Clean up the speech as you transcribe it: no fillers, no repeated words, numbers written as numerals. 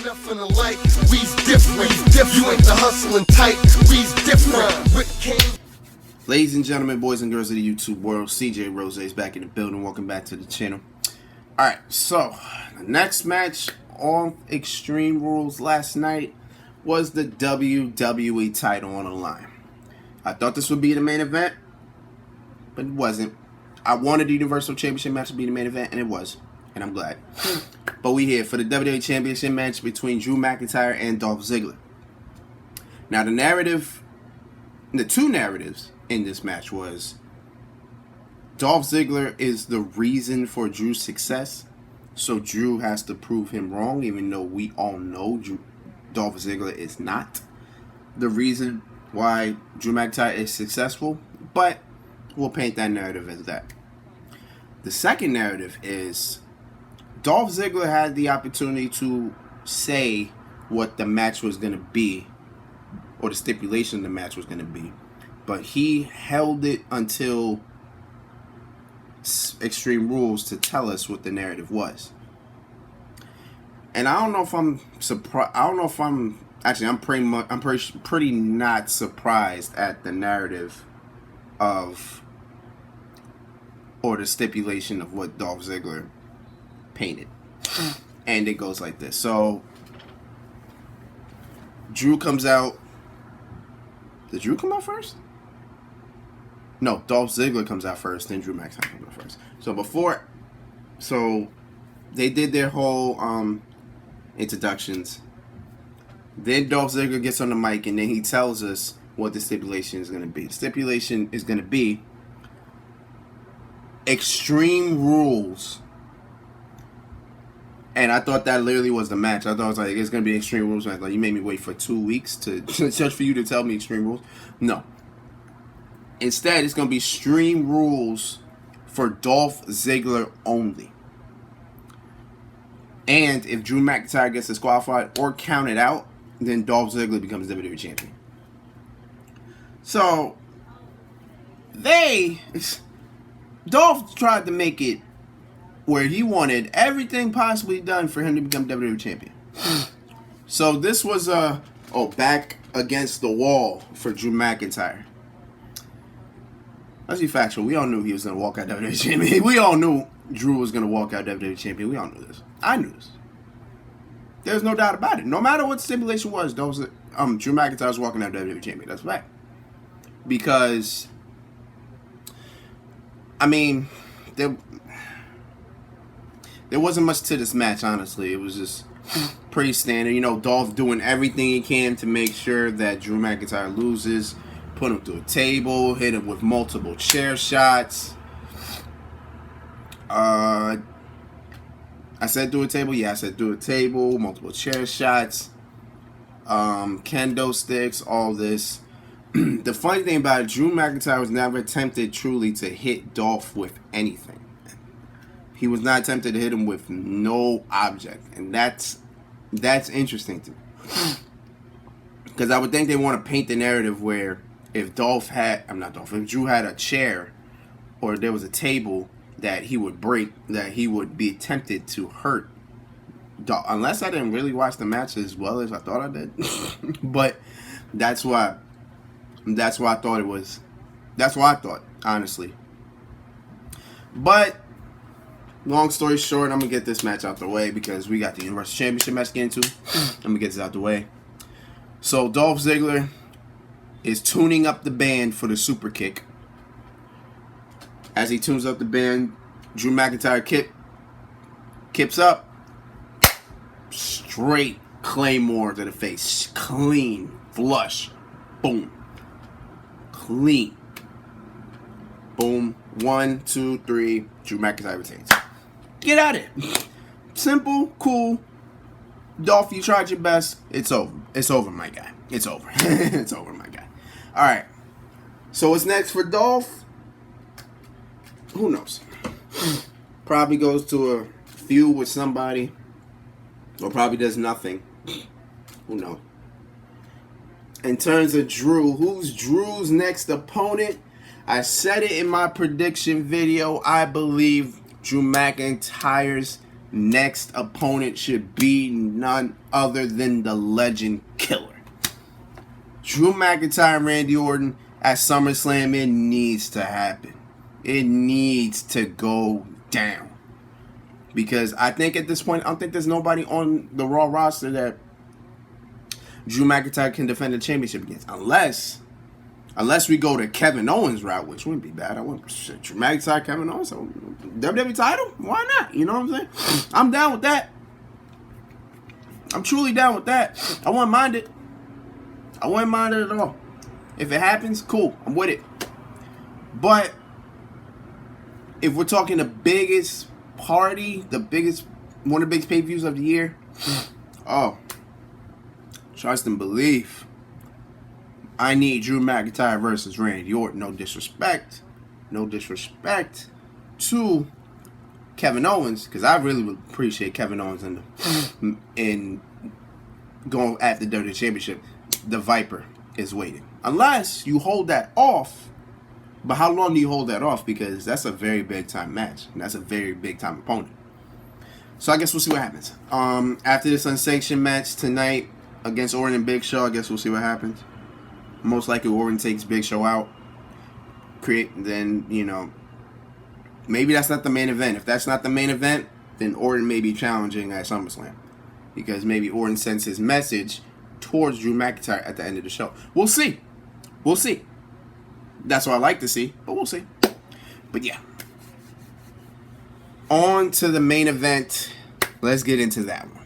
nothing alike. We's different. You ain't the hustling type. We's different. Ladies and gentlemen, boys and girls of the YouTube world, CJ Rose is back in the building. Welcome back to the channel. Alright, so the next match on Extreme Rules last night was the WWE title on the line. I thought this would be the main event, but it wasn't. I wanted the Universal Championship match to be the main event, and it was. And I'm glad. But we here for the WWE Championship match between Drew McIntyre and Dolph Ziggler. Now the two narratives in this match was Dolph Ziggler is the reason for Drew's success, so Drew has to prove him wrong, even though we all know Dolph Ziggler is not the reason why Drew McIntyre is successful, but we'll paint that narrative as that. The second narrative is Dolph Ziggler had the opportunity to say what the match was going to be, or the stipulation of the match was going to be, but he held it until Extreme Rules to tell us what the narrative was. And I don't know if I'm surprised. I don't know if I'm actually. I'm pretty not surprised at the narrative of, or the stipulation of what Dolph Ziggler painted. And it goes like this. So Drew comes out. Did Drew come out first? No, Dolph Ziggler comes out first, then Drew McIntyre comes out first. So they did their whole introductions. Then Dolph Ziggler gets on the mic and then he tells us what the stipulation is going to be. The stipulation is going to be Extreme Rules. And I thought that literally was the match. I thought it was like, it's going to be Extreme Rules match. Like, you made me wait for 2 weeks just for you to tell me Extreme Rules. No. Instead, it's going to be Extreme Rules for Dolph Ziggler only. And if Drew McIntyre gets disqualified or counted out, then Dolph Ziggler becomes WWE champion. So, Dolph tried to make it where he wanted everything possibly done for him to become WWE champion. So this was back against the wall for Drew McIntyre. Let's be factual. We all knew he was going to walk out WWE champion. We all knew Drew was going to walk out WWE champion. We all knew this. I knew this. There's no doubt about it. No matter what the stipulation was, Drew McIntyre was walking out WWE champion. That's right. Because, I mean, there wasn't much to this match, honestly. It was just pretty standard. You know, Dolph doing everything he can to make sure that Drew McIntyre loses. Put him through a table, hit him with multiple chair shots. I said through a table? Yeah, I said through a table, multiple chair shots, kendo sticks, all this. The funny thing about it, Drew McIntyre was never tempted truly to hit Dolph with anything. He was not tempted to hit him with no object. And that's interesting to me. Because I would think they want to paint the narrative where if Drew had a chair or there was a table that he would break, that he would be tempted to hurt Dolph. Unless I didn't really watch the match as well as I thought I did. But that's why I thought it was. That's what I thought, honestly. But long story short, I'm going to get this match out the way because we got the Universal Championship match to get into. I'm going to get this out the way. So Dolph Ziggler is tuning up the band for the super kick. As he tunes up the band, Drew McIntyre kips up. Straight claymore to the face. Clean. Flush. Boom. Clean. Boom. 1, 2, 3. Drew McIntyre retains. Get out of it. Simple, cool. Dolph, you tried your best. It's over. It's over, my guy. It's over. It's over, my guy. Alright. So what's next for Dolph? Who knows? Probably goes to a feud with somebody. Or probably does nothing. Who knows? In terms of Drew, who's Drew's next opponent? I said it in my prediction video. I believe Drew McIntyre's next opponent should be none other than the Legend Killer. Drew McIntyre and Randy Orton at SummerSlam. It needs to happen. It needs to go down. Because I think at this point, I don't think there's nobody on the Raw roster that Drew McIntyre can defend the championship against. Unless we go to Kevin Owens route, which wouldn't be bad. I want Drew McIntyre, Kevin Owens, WWE title? Why not? You know what I'm saying? I'm down with that. I'm truly down with that. I wouldn't mind it. I wouldn't mind it at all. If it happens, cool. I'm with it. But if we're talking the biggest party, one of the biggest pay-per-views of the year, trust and believe, I need Drew McIntyre versus Randy Orton. No disrespect to Kevin Owens, because I really would appreciate Kevin Owens in going after the WWE Championship. The Viper is waiting. Unless you hold that off. But how long do you hold that off? Because that's a very big time match. And that's a very big time opponent. So I guess we'll see what happens. After this unsanctioned match tonight against Orton and Big Show, I guess we'll see what happens. Most likely Orton takes Big Show out. Then, maybe that's not the main event. If that's not the main event, then Orton may be challenging at SummerSlam. Because maybe Orton sends his message towards Drew McIntyre at the end of the show. We'll see. That's what I like to see, but we'll see. But yeah. On to the main event. Let's get into that one.